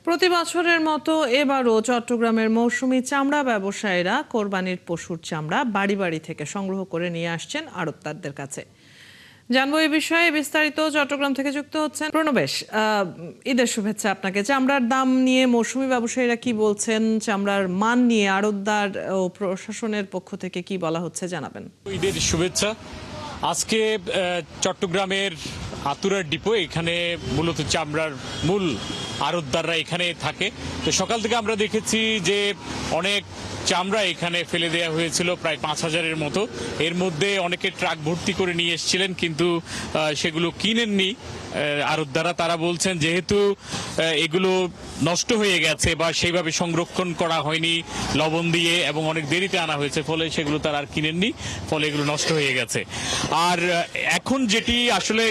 প্রতি বছরের মতো এবারও চট্টগ্রামের মৌসুমী চামড়া ব্যবসায়ীরা কোরবানির পশুর চামড়া বাড়ি বাড়ি থেকে সংগ্রহ করে নিয়ে আসছেন আড়তদারদের কাছে। জানবো এই বিষয়ে বিস্তারিত। চট্টগ্রাম থেকে যুক্ত হচ্ছেন প্রণবেশ। ঈদের শুভেচ্ছা আপনাকে। চামড়ার দাম নিয়ে মৌসুমী ব্যবসায়ীরা কি বলছেন, চামড়ার মান নিয়ে আড়তদার ও প্রশাসনের পক্ষ থেকে কি বলা হচ্ছে জানাবেন। ঈদের শুভেচ্ছা। আজকে চট্টগ্রামের আতুরার ডিপো, এখানে মূলত চামড়ার মূল আড়তদাররা এখানে থাকে। তো সকাল থেকে আমরা দেখেছি যে অনেক চামড়া এখানে ফেলে দেওয়া হয়েছিল, প্রায় 5,000-এর মতো। এর মধ্যে অনেকে ট্রাক ভর্তি করে নিয়ে এসেছিলেন, কিন্তু সেগুলো কিনেননি আড়তদাররা। তারা বলছেন যেহেতু এগুলো নষ্ট হয়ে গেছে বা সেইভাবে সংরক্ষণ করা হয়নি লবণ দিয়ে এবং অনেক দেরিতে আনা হয়েছে, ফলে সেগুলো তারা আর কিনেননি, ফলে এগুলো নষ্ট হয়ে গেছে। আর এখন যেটি আসলে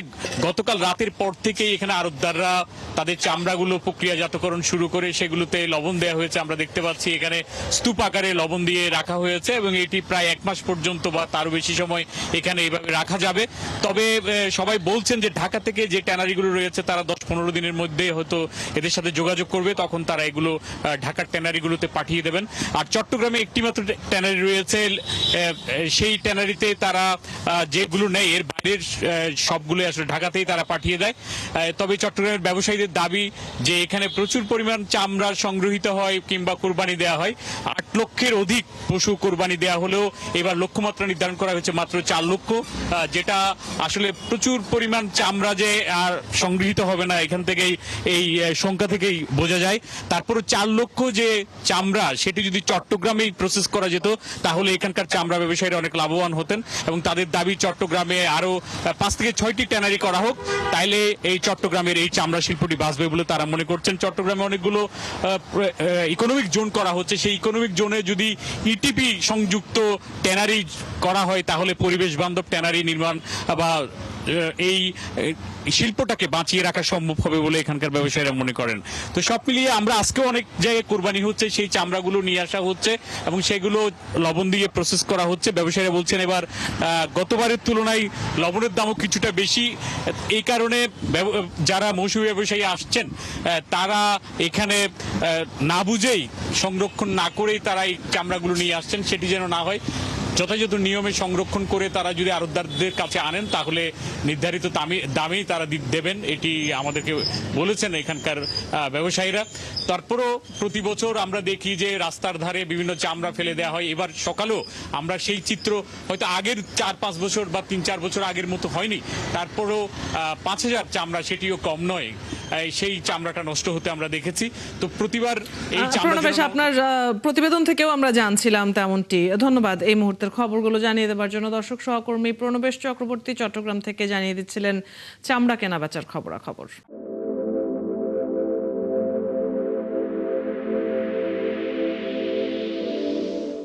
গতকাল রাতের পর থেকেই এখানে আড়তদাররা তাদের চামড়াগুলো প্রক্রিয়াজাতকরণ শুরু করে সেগুলোতে লবণ দেওয়া হয়েছে। আমরা দেখতে পাচ্ছি এখানে স্তূপ আকারে লবণ দিয়ে রাখা হয়েছে এবং এটি প্রায় 1 মাস পর্যন্ত বা তারও বেশি সময় এখানে এইভাবে রাখা যাবে। তবে সবাই বলছেন যে ঢাকা থেকে যে ট্যানারিগুলো রয়েছে তারা 10-15 দিনের মধ্যে হয়তো এদের সাথে যোগাযোগ করবে, তখন তারা এগুলো ঢাকার ট্যানারিগুলোতে পাঠিয়ে দেবেন। আর চট্টগ্রামে একটি মাত্র ট্যানারি রয়েছে, সেই ট্যানারিতে তারা যেগুলো নেই এর বাইরের সবগুলো আসলে ঢাকাতেই তারা পাঠিয়ে দেয়। তবে চট্টগ্রামের ব্যবসায়ীদের দাবি যে এখানে প্রচুর পরিমাণ চামড়া সংগ্রহিত হয় কিংবা কোরবানি দেওয়া হয়। 8 লক্ষের অধিক পশু কোরবানি দেওয়া হলেও এবার লক্ষ্যমাত্রা নির্ধারণ করা হয়েছে মাত্র 4 লক্ষ, যেটা আসলে প্রচুর পরিমাণ চামড়া যে আর সংগৃহীত হবে না এখান থেকেই, এই সংখ্যা থেকেই বোঝা যায়। তারপরও 4 লক্ষ যে চামড়া সেটি যদি চট্টগ্রামেই প্রসেস করা যেত তাহলে এখানকার চামড়া ব্যবসায়ীরা অনেক লাভবান হতেন এবং তাদের দাবি চট্টগ্রামে আরো 5 থেকে 6টি ট্যানারি করা হোক, তাইলে এই চট্টগ্রামের এই চামড়া শিল্পটি বাঁচবে বলে তারা মনে করছেন। চট্টগ্রামে অনেকগুলো ইকোনমিক জোন করা হচ্ছে, সেই ইকোনমিক জোনে যদি ইটিপি সংযুক্ত ট্যানারি করা হয় তাহলে পরিবেশ বান্ধব ট্যানারি নির্মাণ বা এই শিল্পটাকে বাঁচিয়ে রাখা সম্ভব হবে বলে এখানকার ব্যবসায়ীরা মনে করেন। তো সব মিলিয়ে আমরা আজকেও অনেক জায়গায় কোরবানি হচ্ছে, সেই চামড়াগুলো নিয়ে আসা হচ্ছে এবং সেগুলো লবণ দিয়ে প্রসেস করা হচ্ছে। ব্যবসায়ীরা বলছেন এবার গতবারের তুলনায় লবণের দামও কিছুটা বেশি। এই কারণে যারা মৌসুমী ব্যবসায়ী আসছেন তারা এখানে না বুঝেই, সংরক্ষণ না করেই তারা এই চামড়াগুলো নিয়ে আসছেন, সেটি যেন না হয়। যথাযথ নিয়মে সংরক্ষণ করে তারা যদি আড়তদারদের কাছে আনেন তাহলে নির্ধারিত দামেই তারা দেবেন, এটি আমাদেরকে বলেছেন এখানকার ব্যবসায়ীরা। তারপরও প্রতি বছর আমরা দেখি যে রাস্তার ধারে বিভিন্ন চামড়া ফেলে দেওয়া হয়। এবার সকালেও আমরা সেই চিত্র, হয়তো আগের 4-5 বছর বা 3-4 বছর আগের মতো হয়নি, তারপরও 5,000 চামড়া, সেটিও কম নয়, সেই চামড়াটা নষ্ট হতে আমরা দেখেছি। তো প্রতিবার এই চামড়া, আপনার প্রতিবেদন থেকেও আমরা জানছিলাম তেমনটি। ধন্যবাদ এই মুহূর্তের খবরগুলো জানিয়ে দেওয়ার জন্য। দর্শক সহকর্মী প্রণবেশ চক্রবর্তী চট্টগ্রাম থেকে জানিয়ে দিচ্ছিলেন চামড়া কেনা বেচার খবরাখবর।